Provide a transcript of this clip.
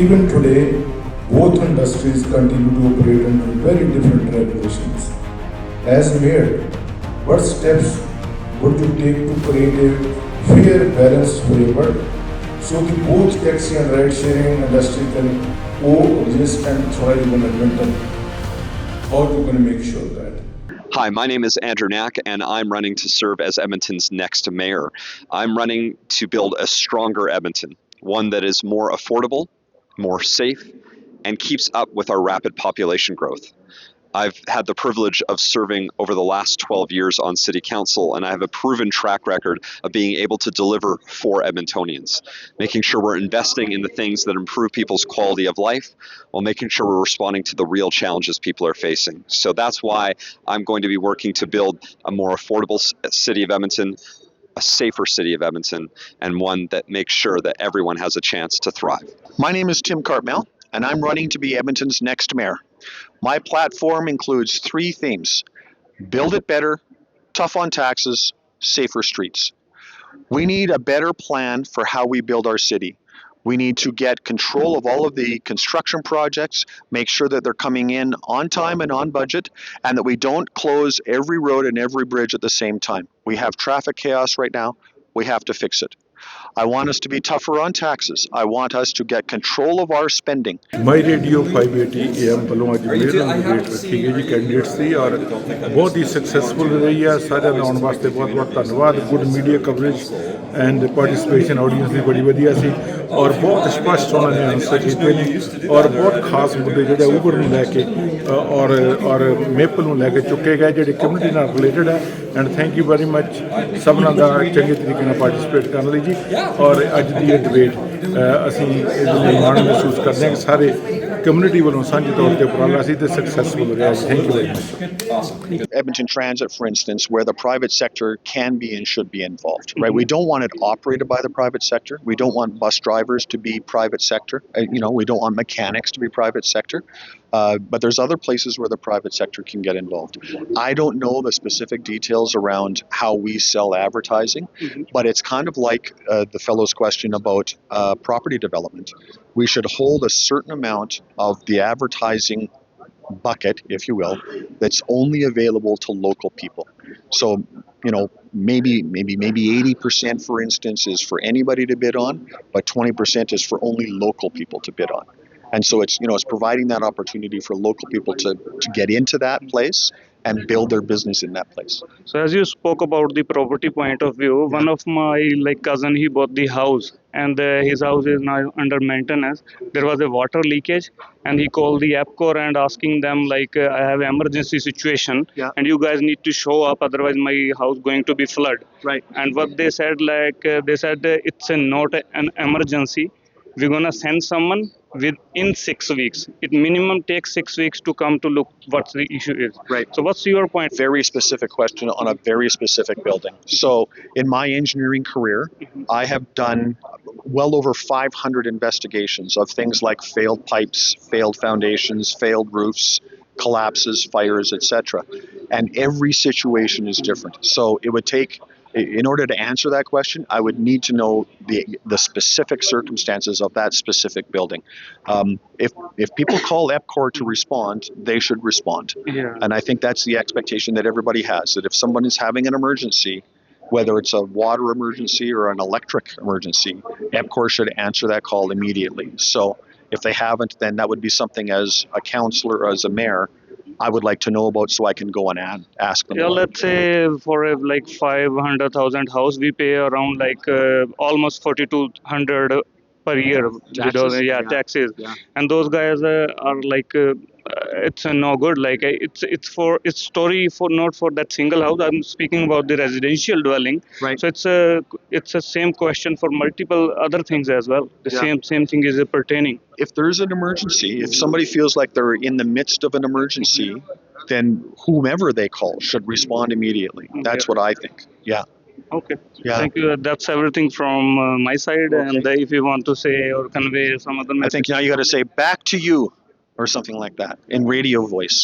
Even today, both industries continue to operate under very different regulations. As mayor, what steps would you take to create a fair balance forever so that both taxi and ride-sharing industry can coexist and thrive in Edmonton? How are you going to make sure that? Hi, my name is Andrew Knack, and I'm running to serve as Edmonton's next mayor. I'm running to build a stronger Edmonton, one that is more affordable, more safe, and keeps up with our rapid population growth. I've had the privilege of serving over the last 12 years on City Council, and I have a proven track record of being able to deliver for Edmontonians, making sure we're investing in the things that improve people's quality of life while making sure we're responding to the real challenges people are facing. So that's why I'm going to be working to build a more affordable city of Edmonton, a safer city of Edmonton, and one that makes sure that everyone has a chance to thrive. My name is Tim Cartmel, and I'm running to be Edmonton's next mayor. My platform includes 3 themes: build it better, tough on taxes, safer streets. We need a better plan for how we build our city. We need to get control of all of the construction projects, make sure that they're coming in on time and on budget, and that we don't close every road and every bridge at the same time. We have traffic chaos right now. We have to fix it. I want us to be tougher on taxes. I want us to get control of our spending. My Radio 580 AM ਵੱਲੋਂ ਅੱਜ mayor ਨੂੰ debate ਰੱਖੀ ਗਈ ਜੀ candidates ਦੀ ਔਰ ਬਹੁਤ ਹੀ successful ਰਹੀ ਹੈ। ਸਾਰਿਆਂ ਦਾ ਆਉਣ ਵਾਸਤੇ ਬਹੁਤ ਬਹੁਤ ਧੰਨਵਾਦ। Good media coverage and participation audience ਦੀ ਬੜੀ ਵਧੀਆ ਸੀ ਔਰ ਬਹੁਤ ਸਪਸ਼ਟ ਉਹਨਾਂ ਨੇ ਆਨਸਰ ਕੀਤੇ ਨੇ ਔਰ ਬਹੁਤ ਖਾਸ ਮੁੱਦੇ ਜਿਹੜੇ ਉਬਰ ਨੂੰ ਲੈ ਕੇ ਔਰ ਮੇਪਲ ਨੂੰ ਲੈ ਕੇ ਚੁੱਕੇ ਗਏ ਜਿਹੜੇ ਕਮਿਊਨਿਟੀ ਨਾਲ ਰਿਲੇਟਡ ਹੈ। And thank you very much ਸਭਨਾਂ ਦਾ ਚੰਗੇ ਤਰੀਕੇ ਨਾਲ ਪਾਰਟਿਸਿਪੇਟ ਕਰਨ ਲਈ ਜੀ। ਔਰ ਅੱਜ ਦੀ ਇਹ ਡਿਬੇਟ ਅਸੀਂ ਇਹਦੇ ਲਈ ਮਾਣ ਮਹਿਸੂਸ ਕਰਦੇ ਹਾਂ ਕਿ ਸਾਰੇ community ਵੱਲੋਂ ਸਾਂਝੇ ਤੌਰ ਤੇ ਉਪਰਾਲਾ ਸੀ ਤੇ ਸਕਸੈਸਫੁਲ ਰਿਹਾ। Thank you very much. Edmonton Transit, for instance, where the private sector can be and should be involved, right? We don't want it operated by the private sector. We don't want bus drivers to be private sector. We don't want mechanics to be private sector. But there's other places where the private sector can get involved. I don't know the specific details around how we sell advertising, but it's kind of like the fellow's question about property development. We should hold a certain amount of the advertising bucket, if you will, that's only available to local people. So, maybe 80%, for instance, is for anybody to bid on, but 20% is for only local people to bid on. And so it's providing that opportunity for local people to get into that place and build their business in that place. So as you spoke about the property point of view, one of my cousin, he bought the house and his house is now under maintenance. There was a water leakage and he called the APCOR and asking them I have emergency situation and you guys need to show up, otherwise my house going to be flood. Right. And what they said, they said it's not an emergency. We're gonna send someone within 6 weeks. It minimum takes 6 weeks to come to look what the issue is. Right. So what's your point? Very specific question on a very specific building. So in my engineering career, I have done well over 500 investigations of things like failed pipes, failed foundations, failed roofs, collapses, fires, etc. And every situation is different. So it would take, in order to answer that question, I would need to know the specific circumstances of that specific building. If people call EPCOR to respond, they should respond. Yeah. And I think that's the expectation that everybody has, that if someone is having an emergency, whether it's a water emergency or an electric emergency, EPCOR should answer that call immediately. So if they haven't, then that would be something as a councillor or as a mayor I would like to know about, so I can go and ask them. Yeah, let's say for a 500,000 house, we pay around almost 4,200 per year. Taxes. Taxes. Yeah. And those guys are it's no good. It's story for not for that single house. I'm speaking about the residential dwelling. Right. So it's a same question for multiple other things as well. The same thing is pertaining. If there's an emergency, if somebody feels like they're in the midst of an emergency, then whomever they call should respond immediately. That's what I think. Yeah. Okay. Yeah. Thank you. That's everything from my side. Okay. And if you want to say or convey some other message. I think now you got to say back to you or something like that in radio voice.